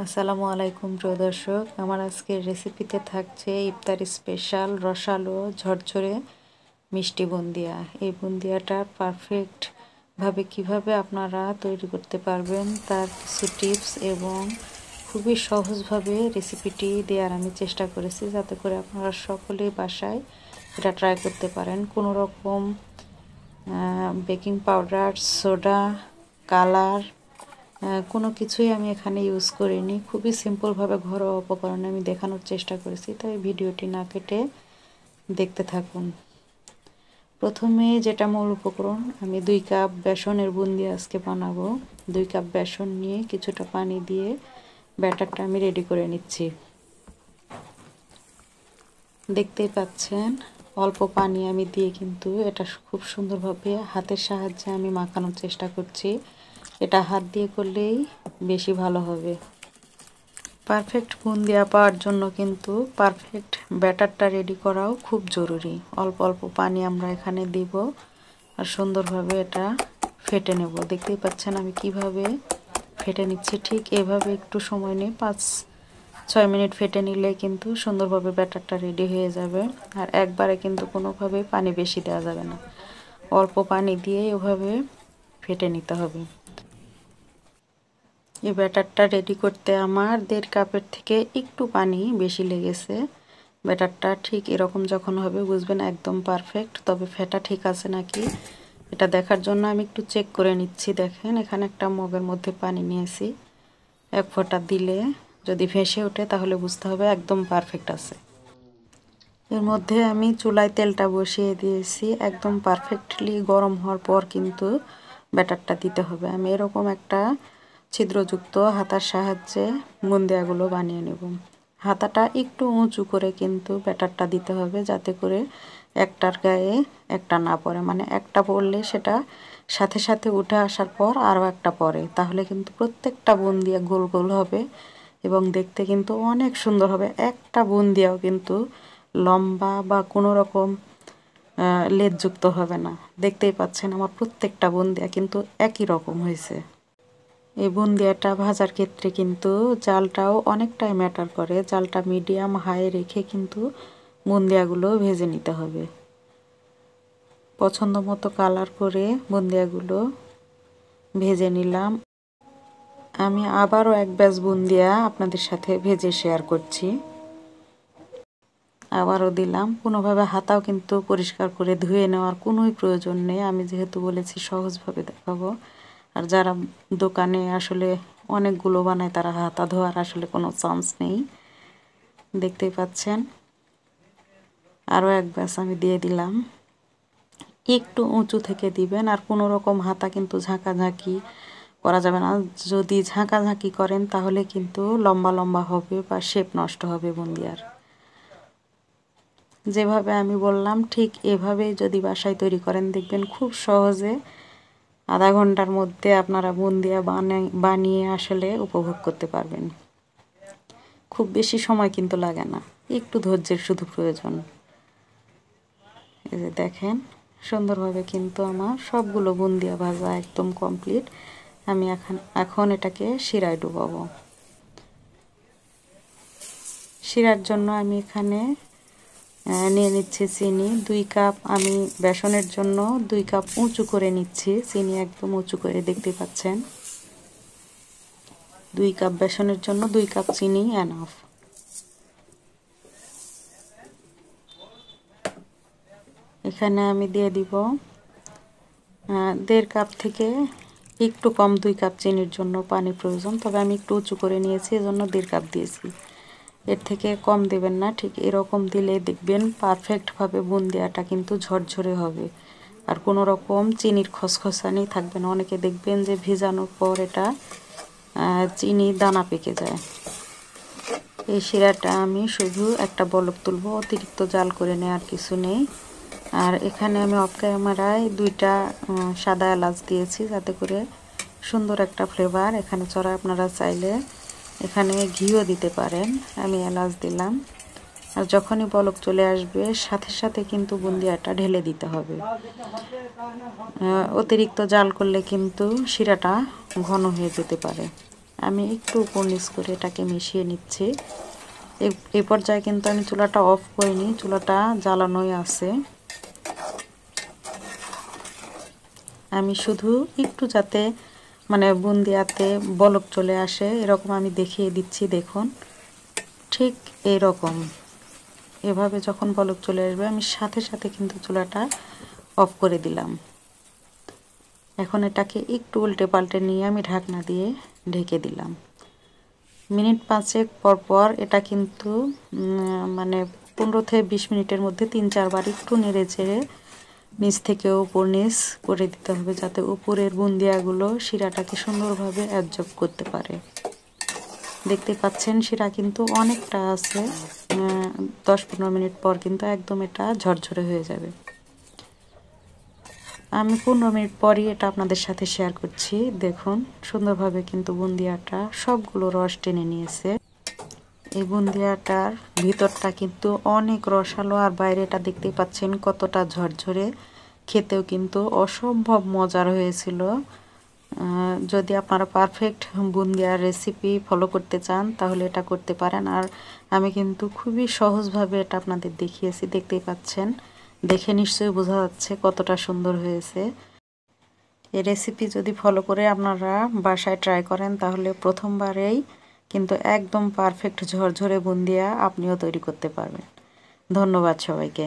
আসসালামু আলাইকুম প্রিয় দর্শক, আমার আজকের রেসিপিতে থাকছে ইফতারি স্পেশাল রসালো ঝরঝরে মিষ্টি বুন্দিয়া। এই বুন্দিয়াটার পারফেক্টভাবে কিভাবে আপনারা তৈরি করতে পারবেন তার কিছু টিপস এবং খুবই সহজভাবে রেসিপিটি দেওয়ার আমি চেষ্টা করেছি, যাতে করে আপনারা সকলেই বাসায় এটা ট্রাই করতে পারেন। কোনো রকম বেকিং পাউডার, সোডা, কালার কোনো কিছুই আমি এখানে ইউজ করিনি। খুবই সিম্পলভাবে ঘরোয়া উপকরণে আমি দেখানোর চেষ্টা করেছি, তাই ভিডিওটি না কেটে দেখতে থাকুন। প্রথমে যেটা মূল উপকরণ, আমি 2 কাপ বেসনের বুন্দি আজকে বানাবো। 2 কাপ বেসন নিয়ে কিছুটা পানি দিয়ে ব্যাটারটা আমি রেডি করে নিচ্ছি। দেখতেই পাচ্ছেন অল্প পানি আমি দিয়ে কিন্তু এটা খুব সুন্দরভাবে হাতের সাহায্যে আমি মাখানোর চেষ্টা করছি। এটা হাত দিয়ে করলেই বেশি ভালো হবে। পারফেক্ট বুন্দিয়া পাওয়ার জন্য কিন্তু পারফেক্ট ব্যাটারটা রেডি করাও খুব জরুরি। অল্প অল্প পানি আমরা এখানে দিব আর সুন্দরভাবে এটা ফেটে নেব। দেখতেই পাচ্ছেন আমি কিভাবে ফেটে নিচ্ছি। ঠিক এভাবে একটু সময় নিয়ে 5-6 মিনিট ফেটে নিলে কিন্তু সুন্দরভাবে ব্যাটারটা রেডি হয়ে যাবে। আর একবারে কিন্তু কোনোভাবে পানি বেশি দেওয়া যাবে না, অল্প পানি দিয়ে এভাবে ফেটে নিতে হবে। এই ব্যাটারটা রেডি করতে আমার 1.5 কাপের থেকে একটু পানি বেশি লেগেছে। ব্যাটারটা ঠিক এরকম যখন হবে বুঝবেন একদম পারফেক্ট। তবে ফেটা ঠিক আছে নাকি এটা দেখার জন্য আমি একটু চেক করে নিচ্ছি। দেখেন এখানে একটা মগের মধ্যে পানি নিয়েছি, 1 ফোঁটা দিলে যদি ভেসে ওঠে তাহলে বুঝতে হবে একদম পারফেক্ট আছে। এর মধ্যে আমি চুলায় তেলটা বসিয়ে দিয়েছি। একদম পারফেক্টলি গরম হওয়ার পর কিন্তু ব্যাটারটা দিতে হবে। আমি এরকম একটা ছিদ্রযুক্ত হাতার সাহায্যে বুন্দিয়াগুলো বানিয়ে নেব। হাতাটা একটু উঁচু করে কিন্তু ব্যাটারটা দিতে হবে, যাতে করে একটার গায়ে একটা না পড়ে। মানে একটা পড়লে সেটা সাথে সাথে উঠে আসার পর আরও একটা পড়ে, তাহলে কিন্তু প্রত্যেকটা বুন্দিয়া গোল গোল হবে এবং দেখতে কিন্তু অনেক সুন্দর হবে। একটা বুন্দিয়াও কিন্তু লম্বা বা কোনো রকম লেজযুক্ত হবে না। দেখতেই পাচ্ছেন আমার প্রত্যেকটা বুন্দিয়া কিন্তু একই রকম হয়েছে। এই বুন্দিয়াটা ভাজার ক্ষেত্রে কিন্তু জালটাও অনেকটাই ম্যাটার করে। জালটা মিডিয়াম হাই রেখে কিন্তু বুন্দিয়াগুলো ভেজে নিতে হবে। পছন্দ মতো কালার করে বুন্দিয়াগুলো ভেজে নিলাম। আমি আবারও 1 ব্যাচ বুন্দিয়া আপনাদের সাথে ভেজে শেয়ার করছি। আবারও দিলাম। কোনোভাবে হাতাও কিন্তু পরিষ্কার করে ধুয়ে নেওয়ার কোনোই প্রয়োজন নেই, আমি যেহেতু বলেছি সহজভাবে দেখাবো। আর যারা দোকানে আসলে অনেকগুলো বানায় তারা হাতা ধোয়ার আসলে কোনো চান্স নেই। দেখতেই পাচ্ছেন আরও 1 ব্যাচ আমি দিয়ে দিলাম। একটু উঁচু থেকে দিবেন, আর কোনো রকম হাতা কিন্তু ঝাঁকাঝাঁকি করা যাবে না। যদি ঝাঁকাঝাঁকি করেন তাহলে কিন্তু লম্বা লম্বা হবে বা শেপ নষ্ট হবে বুন্দিয়ার। যেভাবে আমি বললাম ঠিক এভাবেই যদি বাসায় তৈরি করেন দেখবেন খুব সহজে আধা ঘন্টার মধ্যে আপনারা বুন্দিয়া বানিয়ে আসলে উপভোগ করতে পারবেন। খুব বেশি সময় কিন্তু লাগে না, একটু ধৈর্যের শুধু প্রয়োজন। এই যে দেখেন সুন্দরভাবে কিন্তু আমার সবগুলো বুন্দিয়া ভাজা একদম কমপ্লিট। আমি এখন এটাকে শিরায় ডুবাবো। শিরার জন্য আমি এখানে নিয়ে নিচ্ছি চিনি 2 কাপ। আমি বেসনের জন্য 2 কাপ উঁচু করে নিচ্ছি চিনি, একদম উঁচু করে। দেখতে পাচ্ছেন 2 কাপ বেসনের জন্য 2 কাপ চিনি এনাফ। এখানে আমি দিয়ে দিব 1.5 কাপ থেকে একটু কম 2 কাপ চিনির জন্য পানি প্রয়োজন, তবে আমি একটু উঁচু করে নিয়েছি এজন্য 1.5 কাপ দিয়েছি। এর থেকে কম দেবেন না। ঠিক এরকম দিলে দেখবেন পারফেক্টভাবে বুন্দিয়াটা কিন্তু ঝরঝরে হবে আর কোনো রকম চিনির খসখসানি থাকবে না। অনেকে দেখবেন যে ভেজানোর পর এটা চিনি দানা পেকে যায়। এই শিরাটা আমি শুধু একটা বলক তুলব, অতিরিক্ত জাল করে নেওয়ার কিছু নেই। আর এখানে আমি অফ ক্যামেরায় 2টা সাদা এলাচ দিয়েছি, যাতে করে সুন্দর একটা ফ্লেভার এখানে ছড়ায়। আপনারা চাইলে এখানে ঘিও দিতে পারেন। আমি এলাচ দিলাম। আর যখনই বলক চলে আসবে সাথে সাথে কিন্তু বুন্দিয়াটা ঢেলে দিতে হবে। অতিরিক্ত জাল করলে কিন্তু শিরাটা ঘন হয়ে যেতে পারে। আমি একটু উপর নিচ করে এটাকে মিশিয়ে নিচ্ছি। এই পর্যায়ে কিন্তু আমি চুলাটা অফ করিনি, চুলাটা জ্বালানোই আছে। আমি শুধু একটু যাতে মানে বুন্দিয়াতে বলক চলে আসে এরকম আমি দেখিয়ে দিচ্ছি। দেখুন ঠিক এইরকম, এভাবে যখন বলক চলে আসবে আমি সাথে সাথে কিন্তু চুলাটা অফ করে দিলাম। এখন এটাকে একটু উল্টে পাল্টে নিয়ে আমি ঢাকনা দিয়ে ঢেকে দিলাম। মিনিট 5 পর পর এটা কিন্তু মানে 15 থেকে 20 মিনিটের মধ্যে 3-4 বার একটু নেড়ে চেড়ে নিচ থেকে উপর নিচ করে দিতে হবে, যাতে উপরের বুন্দিয়াগুলো শিরাটাকে সুন্দরভাবে অ্যাবজর্ব করতে পারে। দেখতে পাচ্ছেন শিরা কিন্তু অনেকটা আছে। 10-15 মিনিট পর কিন্তু একদম এটা ঝরঝরে হয়ে যাবে। আমি 15 মিনিট পরই এটা আপনাদের সাথে শেয়ার করছি। দেখুন সুন্দরভাবে কিন্তু বুন্দিয়াটা সবগুলো রস টেনে নিয়েছে। এই বুন্দিয়াটার ভিতরটা কিন্তু অনেক রসালো, আর বাইরেটা দেখতেই পাচ্ছেন কতটা ঝরঝরে। খেতেও কিন্তু অসম্ভব মজার হয়েছিল। যদি আপনারা পারফেক্ট বুন্দিয়ার রেসিপি ফলো করতে চান তাহলে এটা করতে পারেন। আর আমি কিন্তু খুবই সহজভাবে এটা আপনাদের দেখিয়েছি, দেখতেই পাচ্ছেন। দেখে নিশ্চয়ই বোঝা যাচ্ছে কতটা সুন্দর হয়েছে। এই রেসিপি যদি ফলো করে আপনারা বাসায় ট্রাই করেন তাহলে প্রথমবারেই কিন্তু একদম পারফেক্ট ঝরঝরে বুন্দিয়া আপনিও তৈরি করতে পারবেন। ধন্যবাদ সবাইকে।